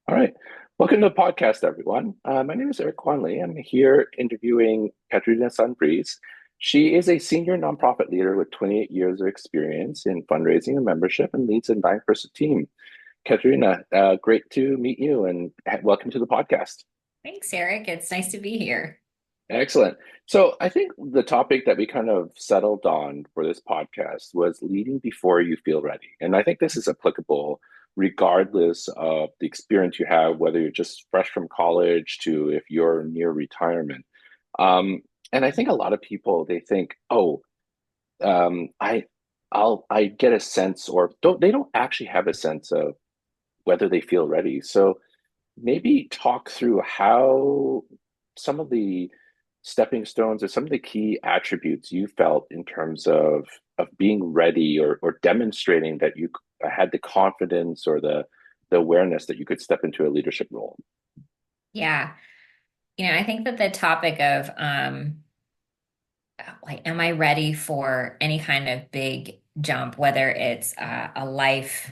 All right. Welcome to the podcast, everyone. My name is Eric Quanley. I'm here interviewing Katrina Sun Breese. She is a senior nonprofit leader with 28 years of experience in fundraising and membership and leads a nine-person team. Katrina, great to meet you and welcome to the podcast. Thanks, Eric. It's nice to be here. Excellent. So I think the topic that we kind of settled on for this podcast was leading before you feel ready. And I think this is applicable regardless of the experience you have, whether you're just fresh from college to if you're near retirement. And I think a lot of people they think, oh, I get a sense, or they don't actually have a sense of whether they feel ready. So maybe talk through how some of the stepping stones or some of the key attributes you felt in terms of being ready or demonstrating that you had the confidence or the awareness that you could step into a leadership role. Yeah. I think that the topic of am I ready for any kind of big jump, whether it's a life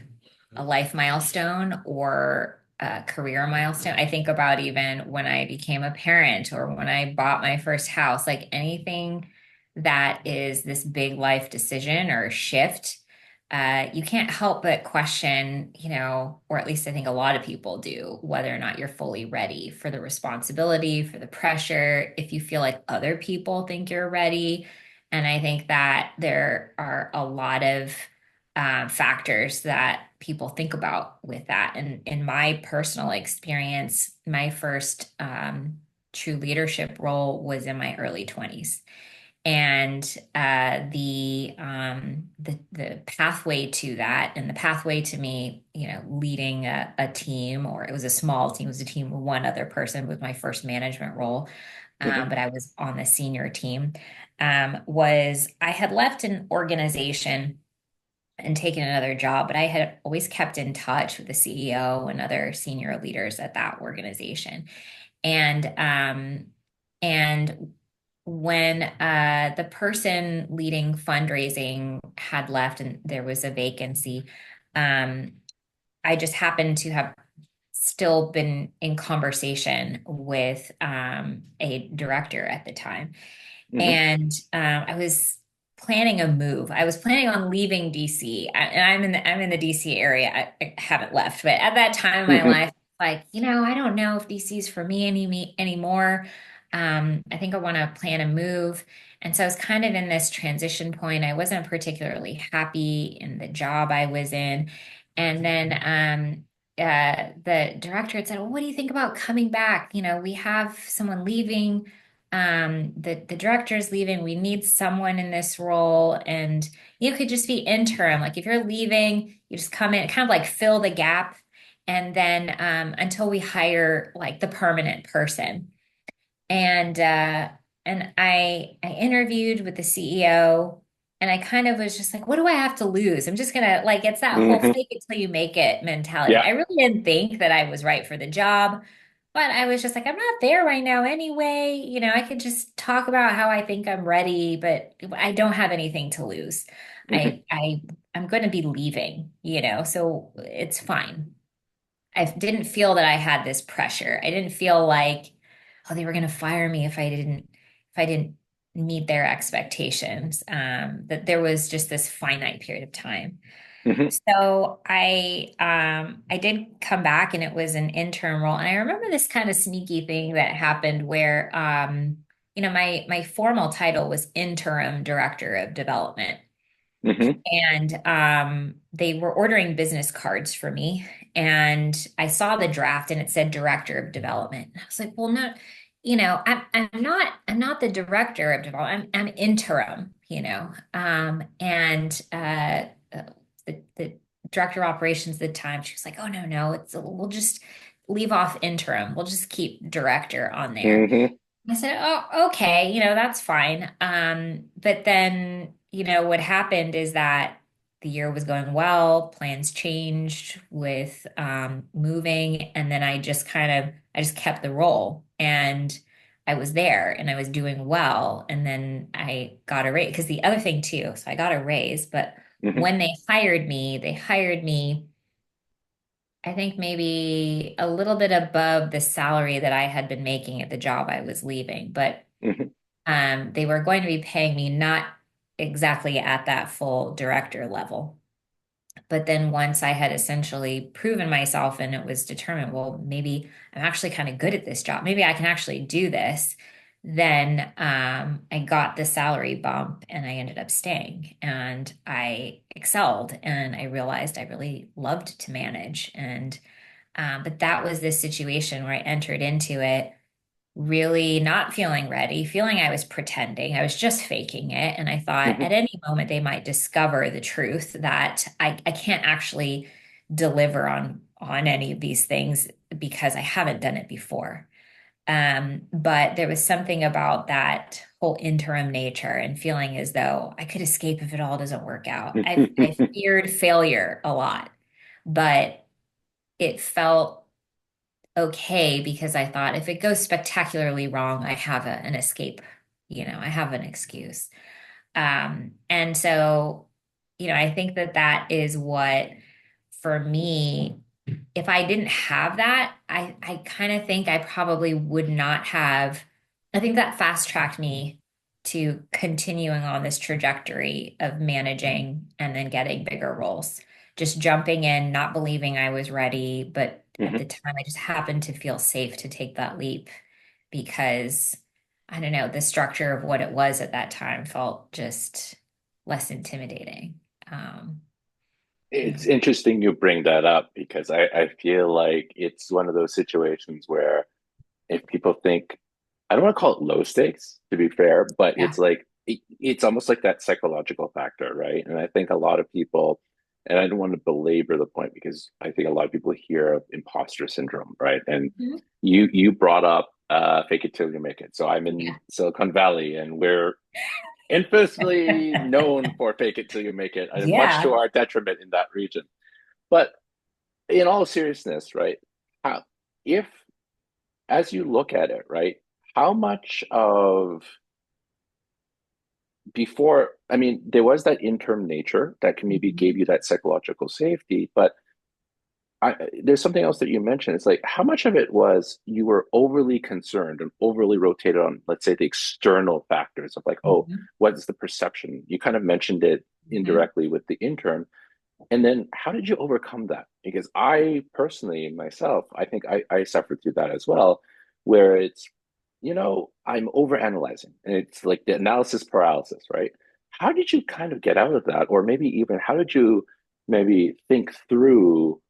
milestone or a career milestone. I think about even when I became a parent or when I bought my first house, like anything that is this big life decision or shift. You can't help but question, or at least I think a lot of people do, whether or not you're fully ready for the responsibility, for the pressure, if you feel like other people think you're ready. And I think that there are a lot of factors that people think about with that. And in my personal experience, my first true leadership role was in my early 20s. And the pathway to that, and the pathway to me, leading a team, or it was a small team, it was a team of one other person with my first management role, Hmm. but I was on the senior team. Was I had left an organization and taken another job, but I had always kept in touch with the CEO and other senior leaders at that organization. And when the person leading fundraising had left and there was a vacancy, um, I just happened to have still been in conversation with a director at the time. Hmm. And I was planning a move. I was planning on leaving DC, and I'm in the DC area. I haven't left, but at that time in my Hmm. life, like I don't know if DC is for me anymore. I think I want to plan a move, and so I was kind of in this transition point. I wasn't particularly happy in the job I was in, and then the director had said, "Well, what do you think about coming back? We have someone leaving." The director's leaving. We need someone in this role, and you could just be interim. Like if you're leaving, you just come in, kind of like fill the gap, and then until we hire like the permanent person. And I interviewed with the CEO, and I kind of was just like, what do I have to lose? I'm just gonna like it's that whole Hmm. fake it till you make it mentality. Yeah. I really didn't think that I was right for the job. But I was just like, I'm not there right now anyway. I could just talk about how I think I'm ready, but I don't have anything to lose. Hmm. I'm going to be leaving, so it's fine. I didn't feel that I had this pressure. I didn't feel like, oh, they were going to fire me if I didn't meet their expectations. That there was just this finite period of time. Hmm. So I did come back and it was an intern role. And I remember this kind of sneaky thing that happened where my formal title was interim director of development. Hmm. And they were ordering business cards for me. And I saw the draft and it said director of development. And I was like, well, no, I'm not the director of development. I'm interim, and the director of operations at the time, she was like, oh no, we'll just leave off interim. We'll just keep director on there. Hmm. I said, oh, okay, that's fine. But then, what happened is that the year was going well, plans changed with moving, and then I just kept the role and I was there and I was doing well. And then I got a raise because the other thing too, so I got a raise, but Hmm. when they hired me I think maybe a little bit above the salary that I had been making at the job I was leaving, but Hmm. they were going to be paying me not exactly at that full director level. But then once I had essentially proven myself and it was determined, well, maybe I'm actually kind of good at this job. Maybe I can actually do this. Then I got the salary bump and I ended up staying and I excelled and I realized I really loved to manage. And but that was this situation where I entered into it really not feeling ready, feeling I was pretending, I was just faking it. And I thought at Hmm. any moment they might discover the truth that I can't actually deliver on any of these things because I haven't done it before. But there was something about that whole interim nature and feeling as though I could escape if it all doesn't work out. I feared failure a lot, but it felt okay because I thought if it goes spectacularly wrong, I have an escape, I have an excuse. And so, I think that that is what, for me, if I didn't have that, I kind of think I probably would not have. I think that fast tracked me to continuing on this trajectory of managing and then getting bigger roles. Just jumping in, not believing I was ready, but at the Hmm. time I just happened to feel safe to take that leap because I don't know, the structure of what it was at that time felt just less intimidating. Um, yeah. It's interesting you bring that up because I feel like it's one of those situations where if people think, I don't want to call it low stakes, to be fair, but Yeah. it's like it's almost like that psychological factor, right? And I think a lot of people, and I don't want to belabor the point because I think a lot of people hear of imposter syndrome, right? And Mhm. you brought up fake it till you make it. So I'm in Yeah. Silicon Valley and we're infamously known for fake it till you make it, and much to Yeah. our detriment in that region. But in all seriousness, right? How, if as you look at it, right, how much of before, I mean, there was that interim nature that can maybe Mhm. gave you that psychological safety, but there's something else that you mentioned. It's like how much of it was you were overly concerned and overly rotated on, let's say, the external factors of like, oh, Mhm. what is the perception? You kind of mentioned it Mhm. indirectly with the intern. And then how did you overcome that? Because I personally, myself, I think I suffered through that as well, where it's, I'm overanalyzing and it's like the analysis paralysis, right? How did you kind of get out of that? Or maybe even how did you maybe think through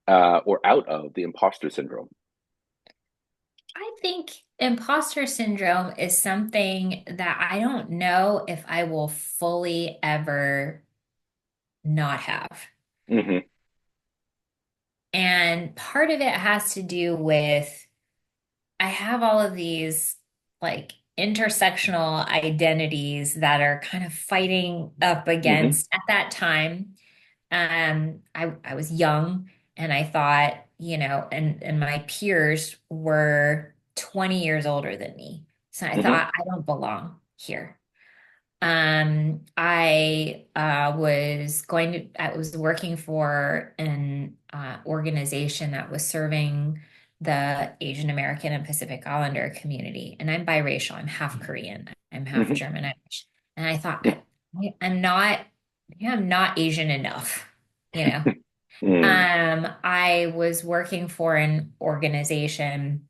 or out of the imposter syndrome? I think imposter syndrome is something that I don't know if I will fully ever not have. Hmm. And part of it has to do with I have all of these like intersectional identities that are kind of fighting up Hmm. against at that time. I was young and I thought, and my peers were 20 years older than me. So I Hmm. thought I don't belong here. I was working for an organization that was serving the Asian American and Pacific Islander community. And I'm biracial. I'm half Korean. I'm half Hmm. German Irish. And I thought I'm not, yeah, I'm not Asian enough, you know. Hmm. I was working for an organization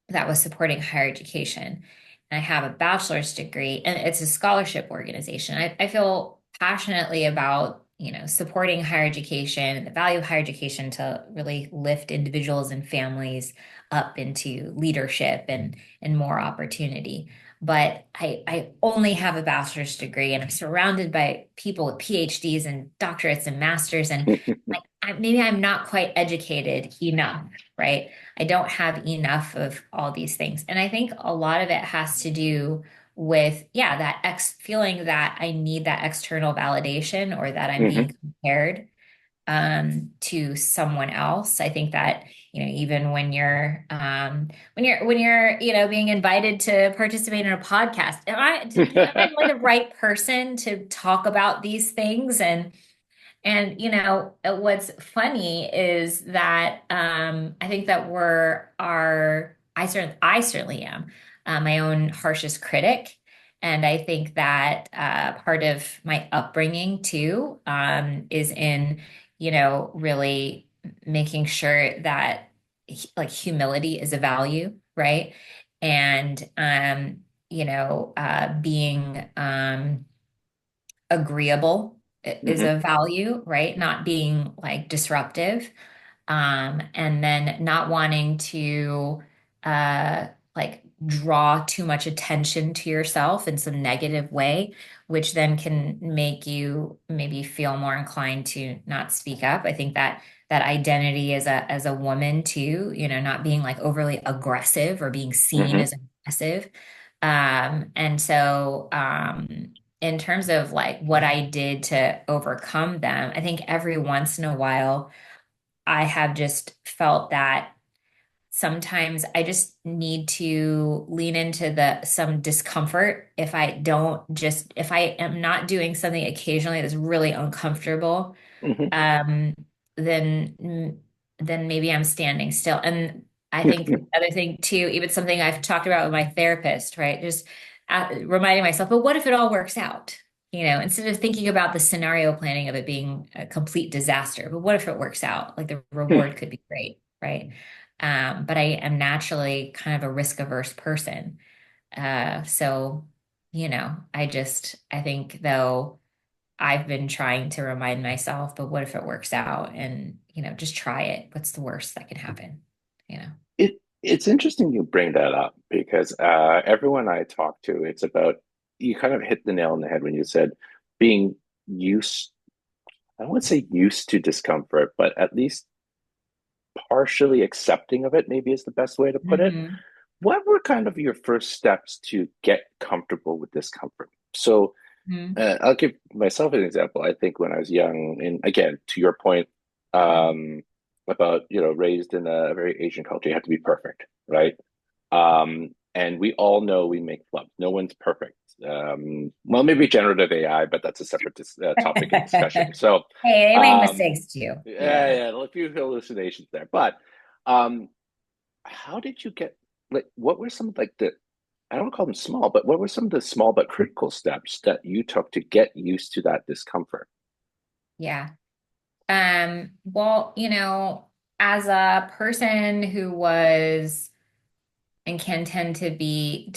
that was supporting higher education. And I have a bachelor's degree, and it's a scholarship organization. I feel passionately about, supporting higher education and the value of higher education to really lift individuals and families up into leadership and more opportunity. But I only have a bachelor's degree, and I'm surrounded by people with PhDs and doctorates and masters, and like maybe I'm not quite educated enough, right? I don't have enough of all these things. And I think a lot of it has to do with, yeah, that feeling that I need that external validation or that I'm being Hmm. compared to someone else. I think that, even when you're, being invited to participate in a podcast, am I like the right person to talk about these things? And And what's funny is that I think that I certainly am my own harshest critic. And I think that part of my upbringing too is in, really making sure that like humility is a value, right? And being agreeable is Hmm. a value, right? Not being like disruptive. And then not wanting to uh, like draw too much attention to yourself in some negative way, which then can make you maybe feel more inclined to not speak up. I think that that identity as a woman too, not being like overly aggressive or being seen Hmm. as aggressive. And so in terms of like what I did to overcome them, I think every once in a while I have just felt that sometimes I just need to lean into the some discomfort if I am not doing something occasionally that's really uncomfortable, Hmm. um, then then maybe I'm standing still. And I think the other thing too, even something I've talked about with my therapist, right? Just reminding myself, but what if it all works out? Instead of thinking about the scenario planning of it being a complete disaster, but what if it works out? Like the reward could be great, right? But I am naturally kind of a risk averse person. So, I think though. I've been trying to remind myself, but what if it works out? And, just try it. What's the worst that can happen? You know? It's interesting you bring that up because everyone I talk to, it's about you kind of hit the nail on the head when you said being used. I don't want to say used to discomfort, but at least partially accepting of it, maybe is the best way to put it. Hmm. What were kind of your first steps to get comfortable with discomfort? So Hmm. I'll give myself an example. I think when I was young, and again, to your point, about raised in a very Asian culture, you have to be perfect, right? And we all know we make flubs. No one's perfect. Well, maybe generative AI, but that's a separate topic of discussion. Hey, So, they make um, mistakes too. yeah, Yeah. yeah, a few hallucinations there. But um, how did you get like? What were some of like the I don't call them small, but what were some of the small but critical steps that you took to get used to that discomfort? Yeah. Well, as a person who was and can tend to be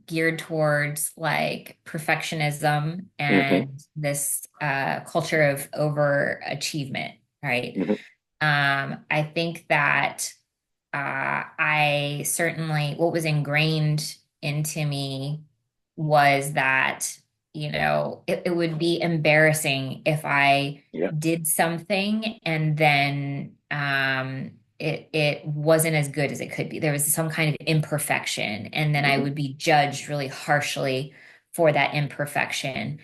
geared towards like perfectionism Hmm. and this culture of overachievement, right? Hmm. I think that I certainly, what was ingrained into me was that, it would be embarrassing if I Yeah. did something and then it wasn't as good as it could be. There was some kind of imperfection, and then I Hmm. would be judged really harshly for that imperfection.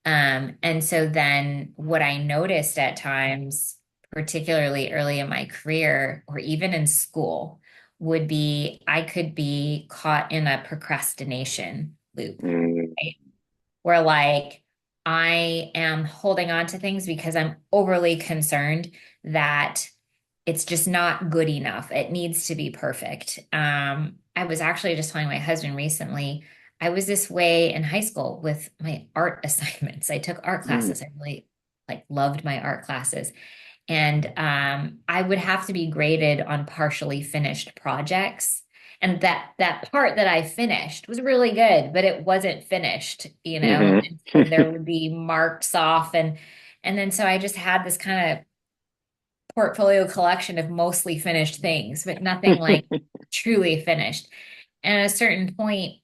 And so then what I noticed at times, particularly early in my career or even in school, would be I could be caught in a procrastination loop, Mm. right? Where like I am holding on to things because I'm overly concerned that it's just not good enough. It needs to be perfect. I was actually just telling my husband recently, I was this way in high school with my art assignments. I took art Mm. classes. I really like loved my art classes. And I would have to be graded on partially finished projects. And that part that I finished was really good, but it wasn't finished, Hmm. and so there would be marks off and then so I just had this kind of portfolio collection of mostly finished things, but nothing like truly finished. And at a certain point,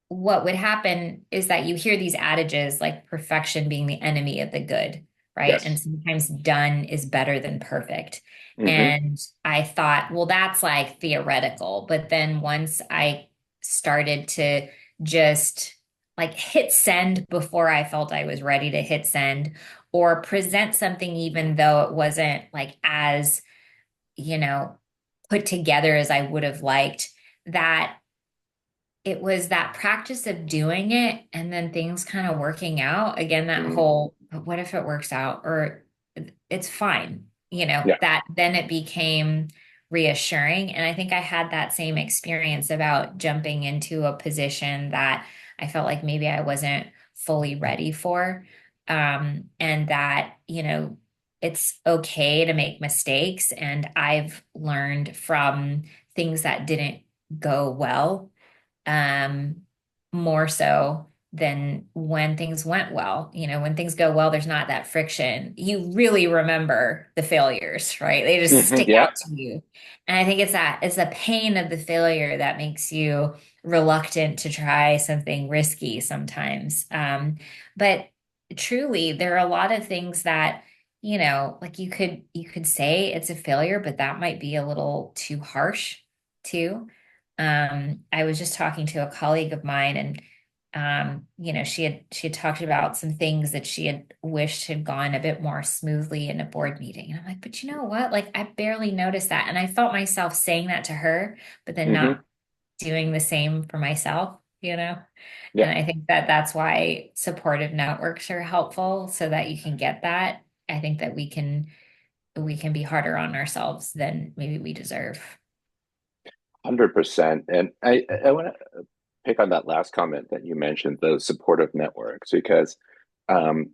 what would happen is that you hear these adages like perfection being the enemy of the good, right? And Yes. sometimes done is better than perfect. Hmm. And I thought, well, that's like theoretical. But then once I started to just like hit send before I felt I was ready to hit send, or present something even though it wasn't like as, you know, put together as I would have liked, that it was that practice of doing it and then things kind of working out. Again, that Mm. whole but what if it works out? Or it's fine, Yeah. that then it became reassuring. And I think I had that same experience about jumping into a position that I felt like maybe I wasn't fully ready for. And that, it's okay to make mistakes. And I've learned from things that didn't go well, um, more so than when things went well. When things go well, there's not that friction. You really remember the failures, right? They just stick Yeah. out to you. And I think it's the pain of the failure that makes you reluctant to try something risky sometimes. But truly, there are a lot of things that, like you could say it's a failure, but that might be a little too harsh too. I was just talking to a colleague of mine, and she had talked about some things that she had wished had gone a bit more smoothly in a board meeting. And I'm like, but you know what? Like, I barely noticed that. And I felt myself saying that to her, but then Hmm. not doing the same for myself. Yeah. And I think that that's why supportive networks are helpful so that you can get that. I think that we can be harder on ourselves than maybe we deserve. 100%. And I want to pick on that last comment that you mentioned, the supportive networks, because um,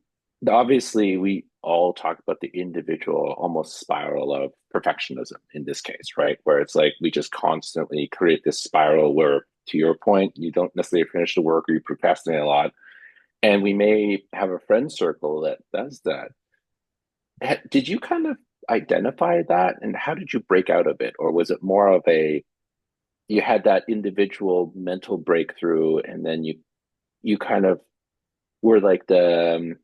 obviously we all talk about the individual almost spiral of perfectionism in this case, right? Where it's like we just constantly create this spiral where, to your point, you don't necessarily finish the work or you procrastinate a lot. And we may have a friend circle that does that. Did you kind of identify that and how did you break out of it? Or was it more of a you had that individual mental breakthrough and then you kind of were like the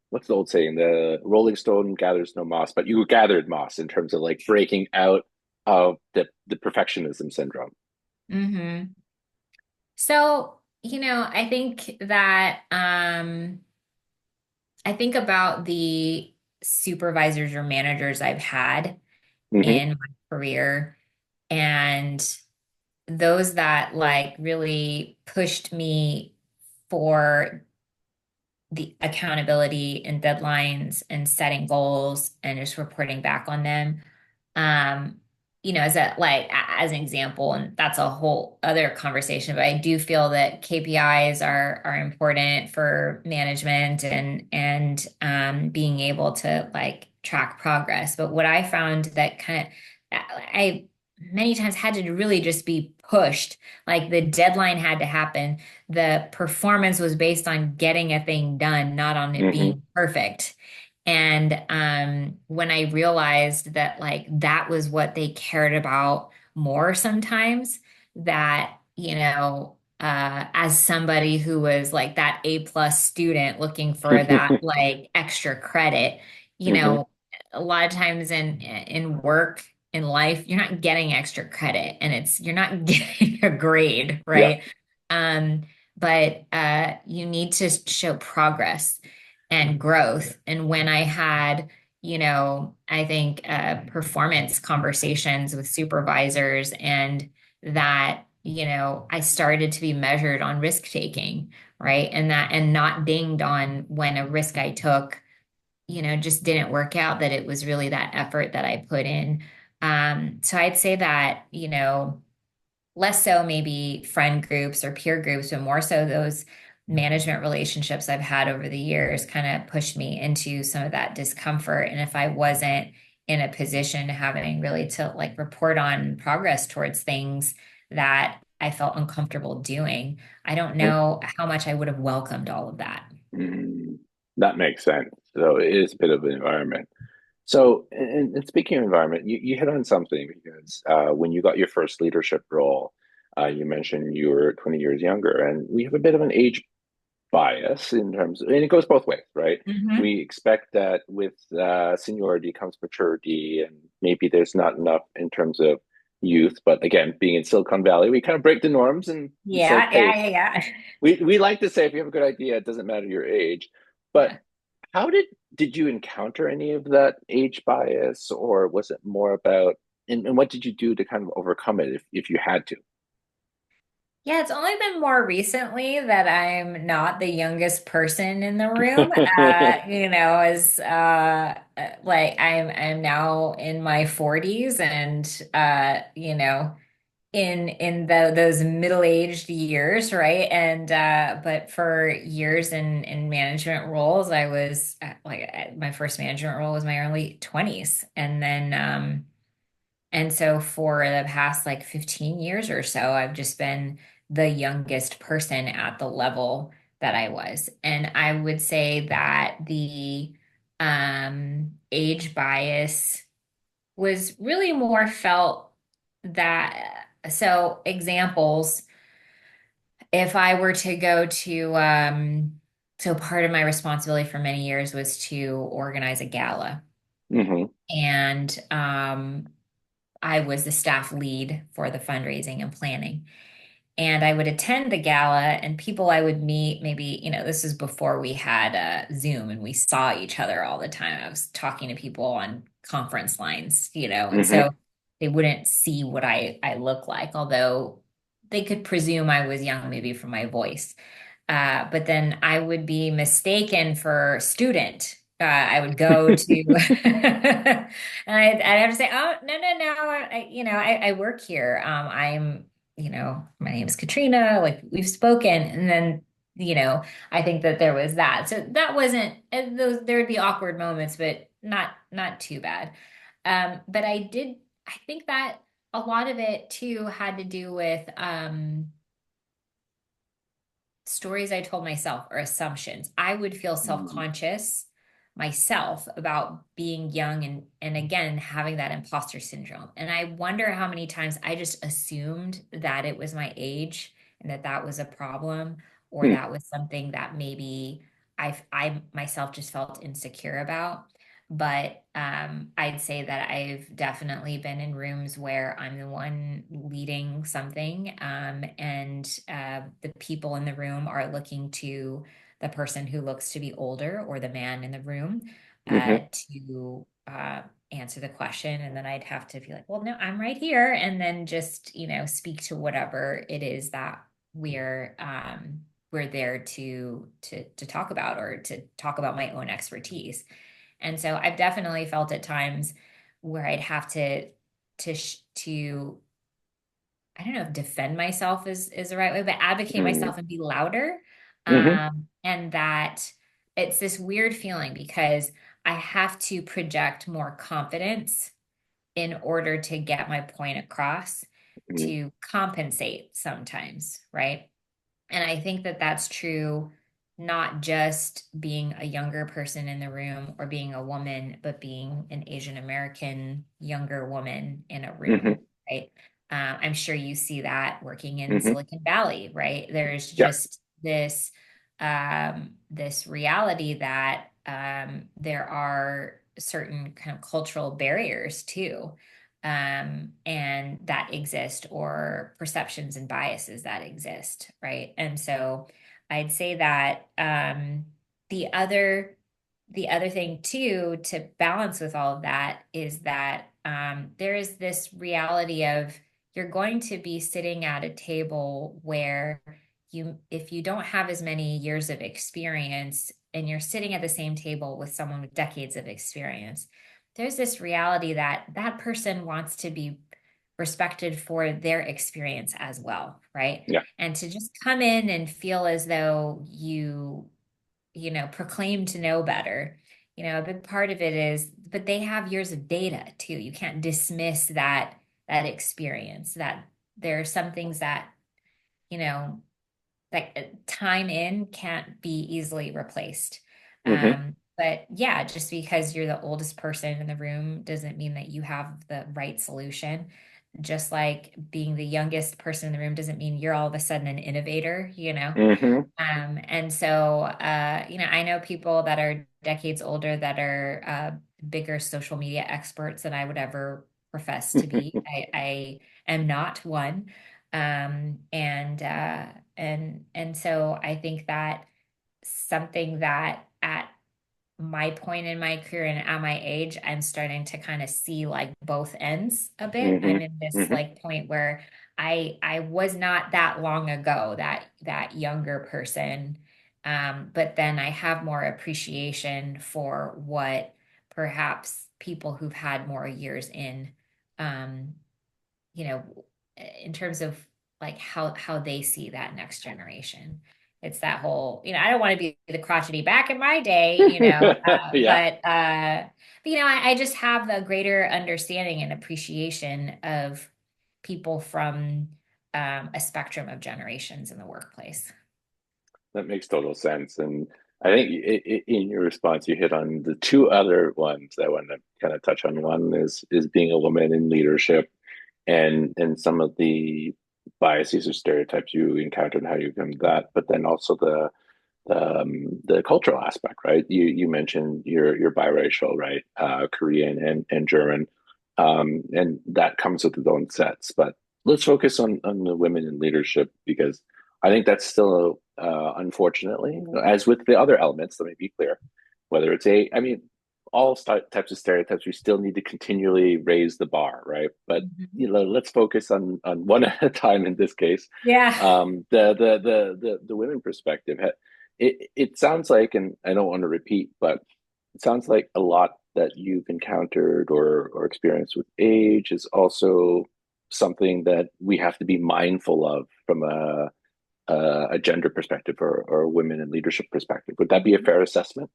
what's the old saying, the rolling stone gathers no moss, but you gathered moss in terms of like breaking out of the perfectionism syndrome. Hmm. So, I think about the supervisors or managers I've had Hmm. in my career, and those that like really pushed me for the accountability and deadlines and setting goals and just reporting back on them. um as an example, and that's a whole other conversation, but I do feel that KPIs are important for management and being able to like track progress. But what I found that I many times had to really just be pushed, like the deadline had to happen. The performance was based on getting a thing done, not on it Hmm. being perfect. And when I realized that like that was what they cared about more sometimes, that, as somebody who was like that A+ student looking for that like extra credit, you Hmm. know, a lot of times in work, in life, you're not getting extra credit and you're not getting a grade, Yeah. right? Um, but you need to show progress and growth. And when I had, I think performance conversations with supervisors, and that, I started to be measured on risk taking, right? And not dinged on when a risk I took, just didn't work out, that it was really that effort that I put in. So I'd say that, less so maybe friend groups or peer groups, but more so those management relationships I've had over the years kind of pushed me into some of that discomfort. And if I wasn't in a position having really to like report on progress towards things that I felt uncomfortable doing, I don't know how much I would have welcomed all of that. Mm, that makes sense. So it is a bit of an environment. So, and speaking of environment, you hit on something because when you got your first leadership role, you mentioned you were 20 years younger, and we have a bit of an age bias in terms of, and it goes both ways, right? Hmm. We expect that with seniority comes maturity, and maybe there's not enough in terms of youth. But again, being in Silicon Valley, we kind of break the norms, and it's like, Yeah, hey, yeah, yeah, we like to say if you have a good idea, it doesn't matter your age. But yeah. how did you encounter any of that age bias, or was it more about and what did you do to kind of overcome it if you had to? Yeah, it's only been more recently that I'm not the youngest person in the room. As like I'm now in my 40s and in those middle-aged years, right? And but for years in management roles, I was my first management role was my early 20s. And so for the past like 15 years or so, I've just been the youngest person at the level that I was. And I would say that the age bias was really more felt that, so examples, if I were to go to, so part of my responsibility for many years was to organize a gala. Hmm. And I was the staff lead for the fundraising and planning. And I would attend the gala, and people I would meet, maybe, this is before we had Zoom and we saw each other all the time. I was talking to people on conference lines, and Hmm. so they wouldn't see what I look like, although they could presume I was young, maybe from my voice. But then I would be mistaken for student. I would go to, and I'd have to say, "Oh, no, no, no! I work here. My name is Katrina. Like we've spoken." And then, I think that there was that. So that wasn't those. There would be awkward moments, but not too bad. But I think that a lot of it too had to do with stories I told myself or assumptions. I would feel self-conscious myself about being young and again having that imposter syndrome. And I wonder how many times I just assumed that it was my age and that that was a problem or Hmm. that was something that maybe I myself just felt insecure about. But I'd say that I've definitely been in rooms where I'm the one leading something, and the people in the room are looking to the person who looks to be older or the man in the room Hmm. to answer the question. And then I'd have to be like, well, no, I'm right here. And then just, speak to whatever it is that we're there to talk about or to talk about my own expertise. And so I've definitely felt at times where I'd have to I don't know if defend myself is the right way, but advocate Hmm. myself and be louder. Hmm. And that it's this weird feeling because I have to project more confidence in order to get my point across Hmm. to compensate sometimes, right? And I think that that's true, not just being a younger person in the room or being a woman, but being an Asian American younger woman in a room, Hmm. right? I'm sure you see that working in Hmm. Silicon Valley, right? There's Yeah. just this reality that there are certain kind of cultural barriers too, and that exist, or perceptions and biases that exist, right? And so I'd say that the other the other thing too to balance with all of that is that there is this reality of you're going to be sitting at a table where if you don't have as many years of experience and you're sitting at the same table with someone with decades of experience, there's this reality that that person wants to be respected for their experience as well, right? Yeah. And to just come in and feel as though proclaim to know better. A big part of it is, but they have years of data too. You can't dismiss that experience, that there are some things that, you know, time in can't be easily replaced. Hmm. But yeah, just because you're the oldest person in the room doesn't mean that you have the right solution. Just like being the youngest person in the room doesn't mean you're all of a sudden an innovator. Hmm. And so, I know people that are decades older that are bigger social media experts than I would ever profess to be. I am not one. And so I think that something that at my point in my career and at my age, I'm starting to kind of see like both ends a bit. Hmm. I'm in this Hmm. like point where I was not that long ago that younger person. But then I have more appreciation for what perhaps people who've had more years in um, you know, in terms of like how they see that next generation. It's that whole, I don't want to be the crotchety back in my day, Yeah, but I just have the greater understanding and appreciation of people from a spectrum of generations in the workplace. that makes total sense. And I think in your response, you hit on the two other ones that I want to kind of touch on. One is being a woman in leadership, and some of the biases or stereotypes you encountered and how you come to that, but then also the cultural aspect, right? You mentioned you're biracial, right? Korean and German, and that comes with its own sets. But let's focus on the women in leadership because I think that's still, unfortunately, as with the other elements. Let me be clear, whether it's I mean, all types of stereotypes, we still need to continually raise the bar, right? But Mhm. let's focus on one at a time in this case. Yeah. The women perspective, it sounds like, and I don't want to repeat, but it sounds like a lot that you've encountered or experienced with age is also something that we have to be mindful of from a gender perspective or a women in leadership perspective. Would that be a fair assessment?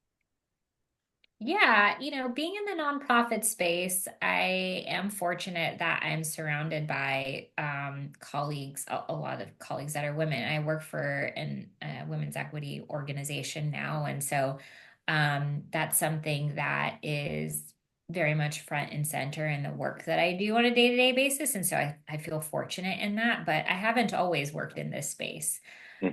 Yeah, being in the nonprofit space, I am fortunate that I'm surrounded by colleagues, a lot of colleagues that are women. I work for an women's equity organization now, and so that's something that is very much front and center in the work that I do on a day-to-day basis. And so I feel fortunate in that, but I haven't always worked in this space. Hmm.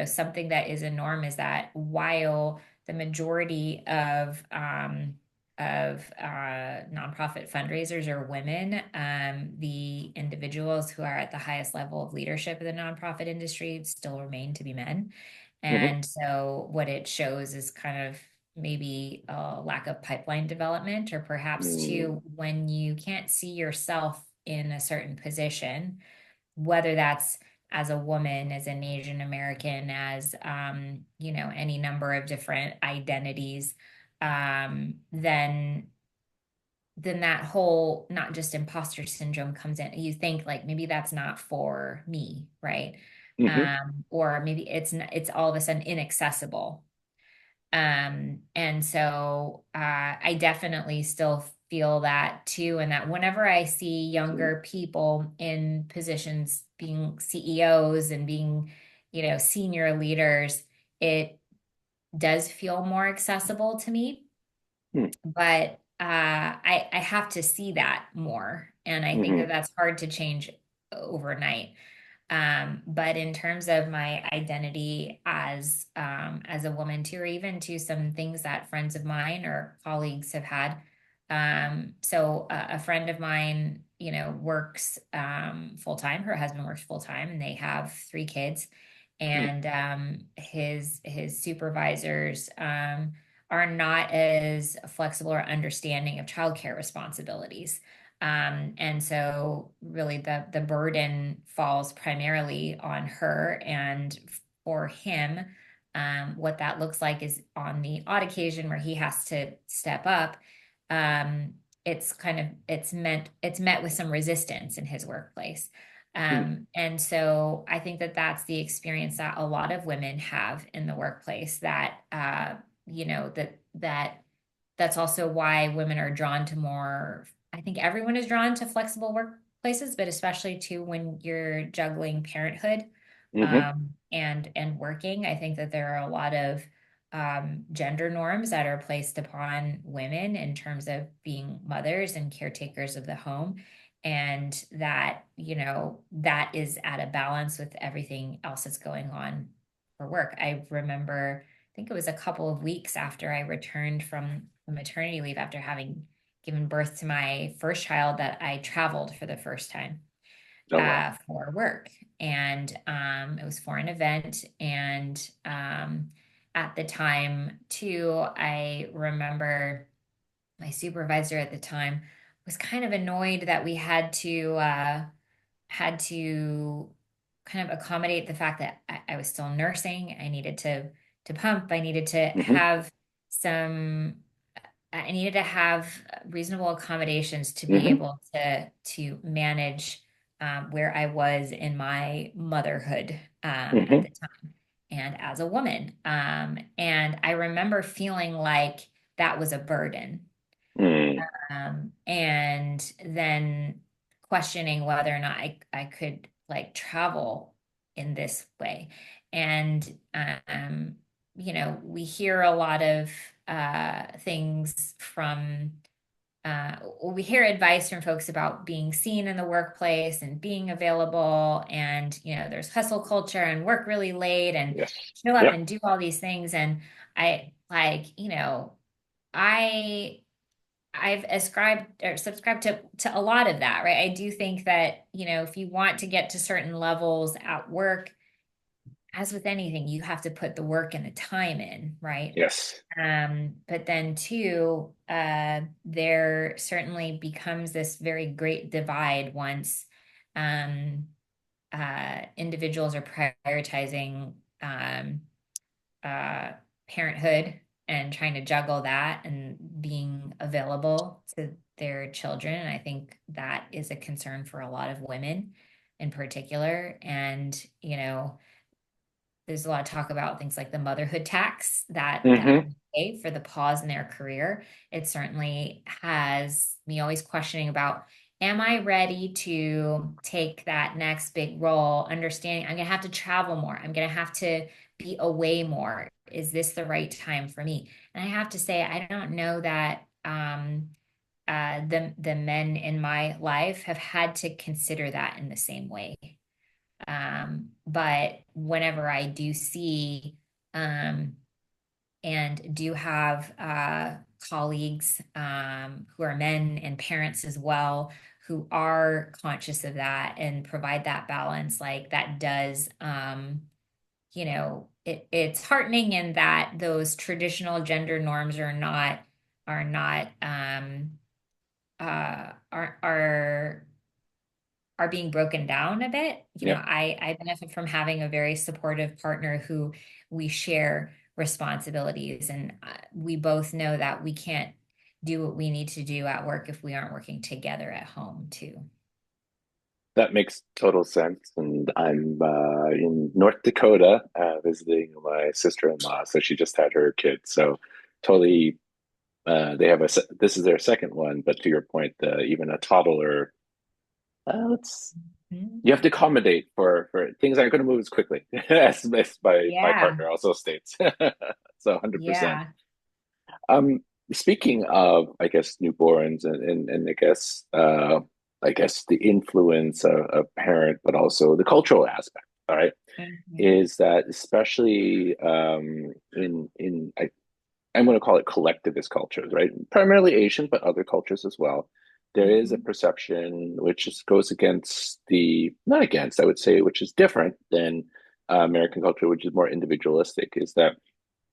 Something that is a norm is that while the majority of nonprofit fundraisers are women, the individuals who are at the highest level of leadership in the nonprofit industry still remain to be men. Hmm. And so what it shows is kind of maybe a lack of pipeline development, or perhaps Mm. too, when you can't see yourself in a certain position, whether that's as a woman, as an Asian American, as any number of different identities, then that whole not just imposter syndrome comes in. You think like maybe that's not for me, right? Hmm. Or maybe it's all of a sudden inaccessible. And so I definitely still feel that too. And that whenever I see younger people in positions being CEOs and being, senior leaders, it does feel more accessible to me. But I have to see that more. And I think that Hmm. that's hard to change overnight. But in terms of my identity as a woman too, or even to some things that friends of mine or colleagues have had. A friend of mine, works full time. Her husband works full time, and they have three kids. And his supervisors are not as flexible or understanding of childcare responsibilities. And so really the burden falls primarily on her, and for him, what that looks like is on the odd occasion where he has to step up. Um, it's met with some resistance in his workplace. And so I think that that's the experience that a lot of women have in the workplace, that that's also why women are drawn to more. I think everyone is drawn to flexible workplaces, but especially too when you're juggling parenthood Hmm. and working. I think that there are a lot of gender norms that are placed upon women in terms of being mothers and caretakers of the home. And that, that is at a balance with everything else that's going on for work. I remember, I think it was a couple of weeks after I returned from maternity leave after having given birth to my first child, that I traveled for the first time Oh, wow. for work. And it was for an event. And at the time too, I remember my supervisor at the time was kind of annoyed that we had to kind of accommodate the fact that I was still nursing. I needed to pump. I needed to Hmm. have some. I needed to have reasonable accommodations to be Hmm. able to manage where I was in my motherhood at Hmm. the time and as a woman. And I remember feeling like that was a burden, Mm. and then questioning whether or not I could like travel in this way. And, we hear a lot of things from, we hear advice from folks about being seen in the workplace and being available. And, there's hustle culture and work really late and Yes. show up Yep. and do all these things. And I like, I I've ascribed or subscribed to a lot of that, right? I do think that, if you want to get to certain levels at work, as with anything, you have to put the work and the time in, right? Yes. But then too, there certainly becomes this very great divide once individuals are prioritizing uh, parenthood and trying to juggle that and being available to their children. And I think that is a concern for a lot of women in particular. And, there's a lot of talk about things like the motherhood tax that Hmm. women pay for the pause in their career. It certainly has me always questioning about, am I ready to take that next big role, understanding I'm going to have to travel more. I'm going to have to be away more. Is this the right time for me? And I have to say, I don't know that the men in my life have had to consider that in the same way. But whenever I do see um, and do have colleagues who are men and parents as well, who are conscious of that and provide that balance, like that does, it's heartening in that those traditional gender norms are not are being broken down a bit. Yeah. I benefit from having a very supportive partner who we share responsibilities, and we both know that we can't do what we need to do at work if we aren't working together at home too. That makes total sense. And I'm in North Dakota visiting my sister-in-law. So she just had her kid. So totally, they have this is their second one. But to your point, even a toddler, let's Mhm. you have to accommodate for things aren't going to move as quickly as my Yeah, partner also states. So 100%. yeah. Um, Speaking of, I guess, newborns and I guess the influence of a parent, but also the cultural aspect. All right, Mhm. is that especially I'm going to call it collectivist cultures, right? Primarily Asian, but other cultures as well. There is a Mhm. perception which goes against not against, I would say, which is different than American culture, which is more individualistic, is that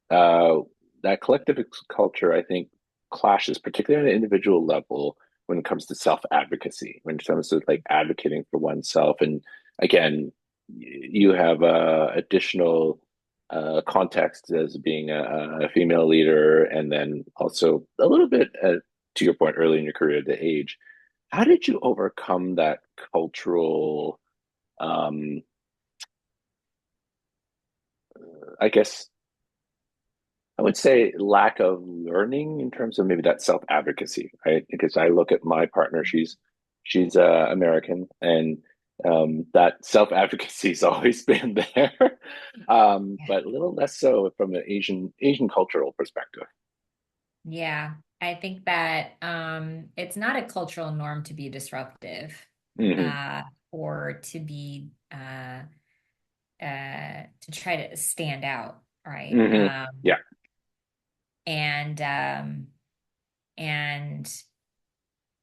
uh, that collective culture, I think, clashes, particularly on an individual level, when it comes to self advocacy, when it comes to like advocating for oneself. And again, you have additional context as being a female leader, and then also a little bit to your point early in your career, the age. How did you overcome that cultural, um, I guess, I would say lack of learning in terms of maybe that self advocacy, right? Because I look at my partner, she's American, and that self advocacy has always been there, Yeah. but a little less so from an Asian cultural perspective. Yeah. I think that it's not a cultural norm to be disruptive, Hmm. uh, or to be to try to stand out, right? Hmm. Yeah. And and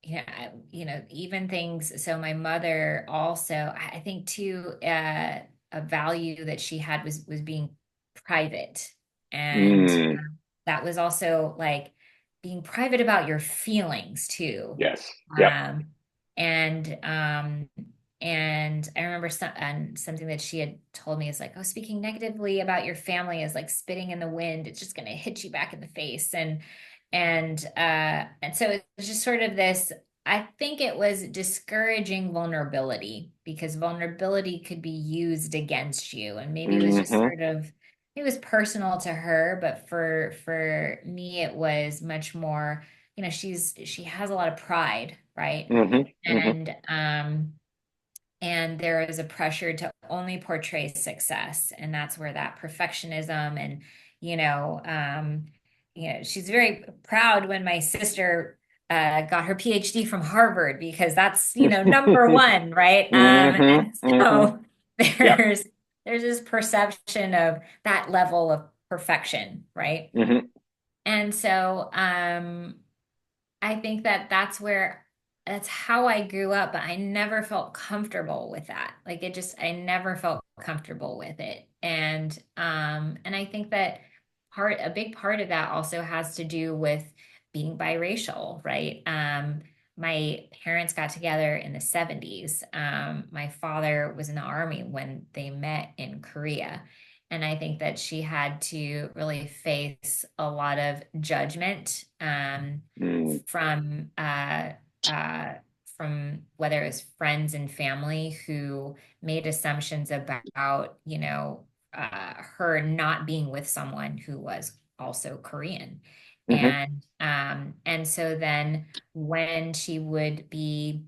even things. So my mother also, I think too, a value that she had was being private. And Mm. that was also like being private about your feelings too. Yes. Yep. Um, and um, and I remember something that she had told me is like, oh, speaking negatively about your family is like spitting in the wind. It's just going to hit you back in the face. And so it's just sort of this, I think it was discouraging vulnerability because vulnerability could be used against you. And maybe it was just Mm-hmm. sort of, it was personal to her, but for me, it was much more, she has a lot of pride, right? Mm-hmm. Mm-hmm. And and there is a pressure to only portray success, and that's where that perfectionism and you know um she's very proud when my sister got her PhD from Harvard because that's number one, right? Mm-hmm. And Mm-hmm. so Yep. there's this perception of that level of perfection, right? Mm-hmm. And so I think that that's how I grew up, but I never felt comfortable with that. Like I never felt comfortable with it. And I think that a big part of that also has to do with being biracial, right? My parents got together in the 70s. My father was in the army when they met in Korea. And I think that she had to really face a lot of judgment, Mm. from uh, from whether it was friends and family who made assumptions about, her not being with someone who was also Korean. Mm-hmm. And so then when she would be,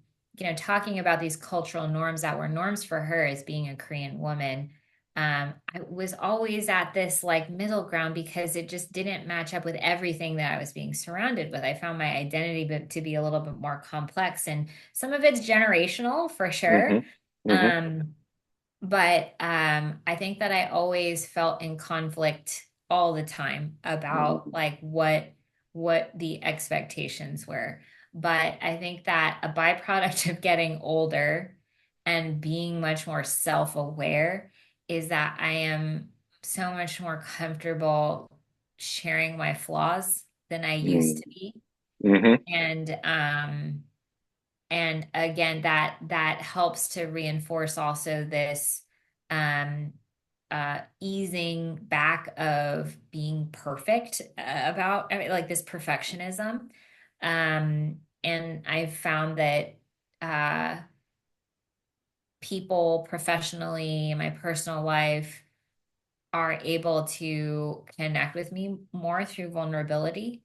talking about these cultural norms that were norms for her as being a Korean woman, I was always at this like middle ground because it just didn't match up with everything that I was being surrounded with. I found my identity to be a little bit more complex, and some of it's generational for sure. Mm-hmm. Mm-hmm. Um, but I think that I always felt in conflict all the time about Mm-hmm. like what the expectations were. But I think that a byproduct of getting older and being much more self-aware is that I am so much more comfortable sharing my flaws than I used to be. Mm-hmm. And again, that helps to reinforce also this um easing back of being perfect about, I mean, like this perfectionism. And I've found that uh people professionally in my personal life are able to connect with me more through vulnerability.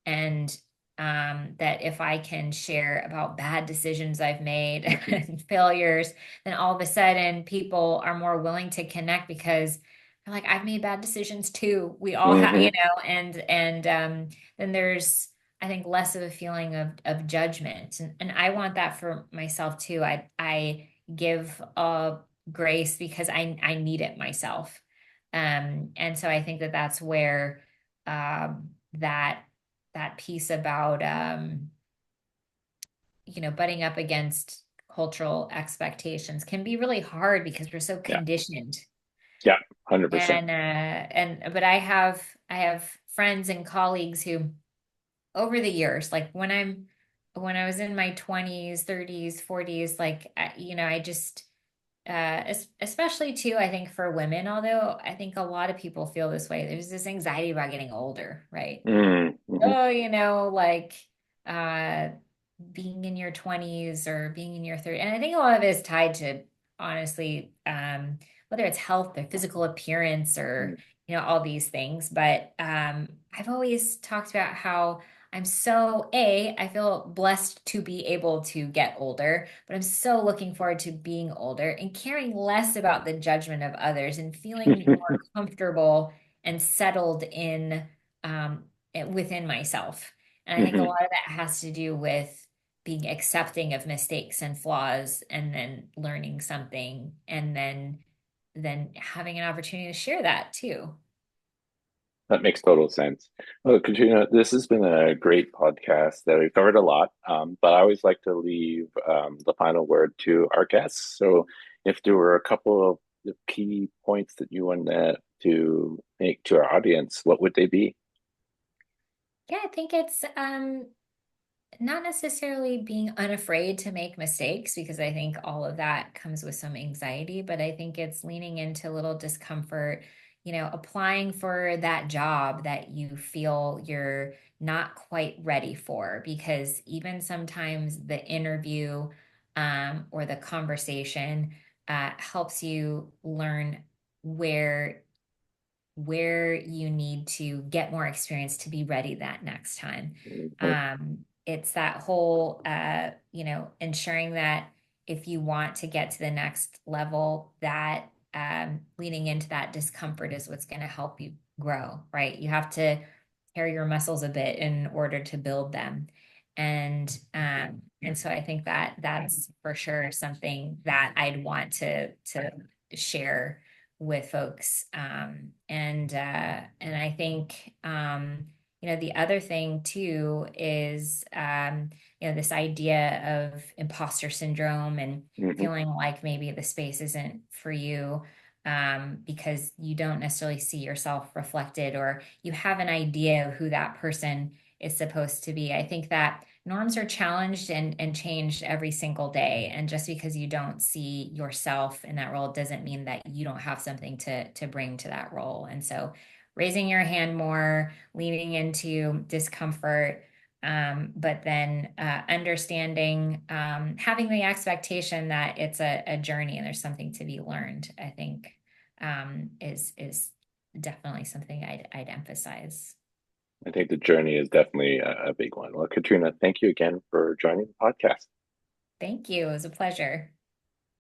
And that if I can share about bad decisions I've made Mm-hmm. and failures, then all of a sudden people are more willing to connect because they're like, I've made bad decisions too. We all have, Mm-hmm. and then there's, I think, less of a feeling of judgment. And I want that for myself too. I give grace because I need it myself. And so I think that that's where that piece about butting up against cultural expectations can be really hard because we're so Yeah. conditioned. Yeah. 100%. And but I have friends and colleagues who over the years, like when I was in my 20s, 30s, 40s, like I just especially too, I think for women, although I think a lot of people feel this way, there's this anxiety about getting older, right? Mm-hmm. Oh, like uh being in your 20s or being in your 30s. And I think a lot of it is tied to honestly, whether it's health or physical appearance or all these things. But I've always talked about how I feel blessed to be able to get older, but I'm so looking forward to being older and caring less about the judgment of others and feeling more comfortable and settled in um, within myself. And I think a Mm-hmm. lot of that has to do with being accepting of mistakes and flaws and then learning something and then having an opportunity to share that too. That makes total sense. Well, Katrina, this has been a great podcast that we've covered a lot, but I always like to leave the final word to our guests. So, if there were a couple of the key points that you want to make to our audience, what would they be? Yeah, I think it's not necessarily being unafraid to make mistakes because I think all of that comes with some anxiety, but I think it's leaning into a little discomfort, applying for that job that you feel you're not quite ready for because even sometimes the interview or the conversation helps you learn where where you need to get more experience to be ready that next time. Mhm. It's that whole, ensuring that if you want to get to the next level, that leaning into that discomfort is what's going to help you grow, right? You have to tear your muscles a bit in order to build them. And so I think that that's for sure something that I'd want to share with folks. And I think the other thing too is this idea of imposter syndrome and Mhm. feeling like maybe the space isn't for you because you don't necessarily see yourself reflected or you have an idea of who that person is supposed to be. I think that norms are challenged and changed every single day. And just because you don't see yourself in that role doesn't mean that you don't have something to bring to that role. And so raising your hand more, leaning into discomfort, but then understanding, having the expectation that it's a journey and there's something to be learned, I think is definitely something I'd emphasize. I think the journey is definitely a big one. Well, Katrina, thank you again for joining the podcast. Thank you. It was a pleasure.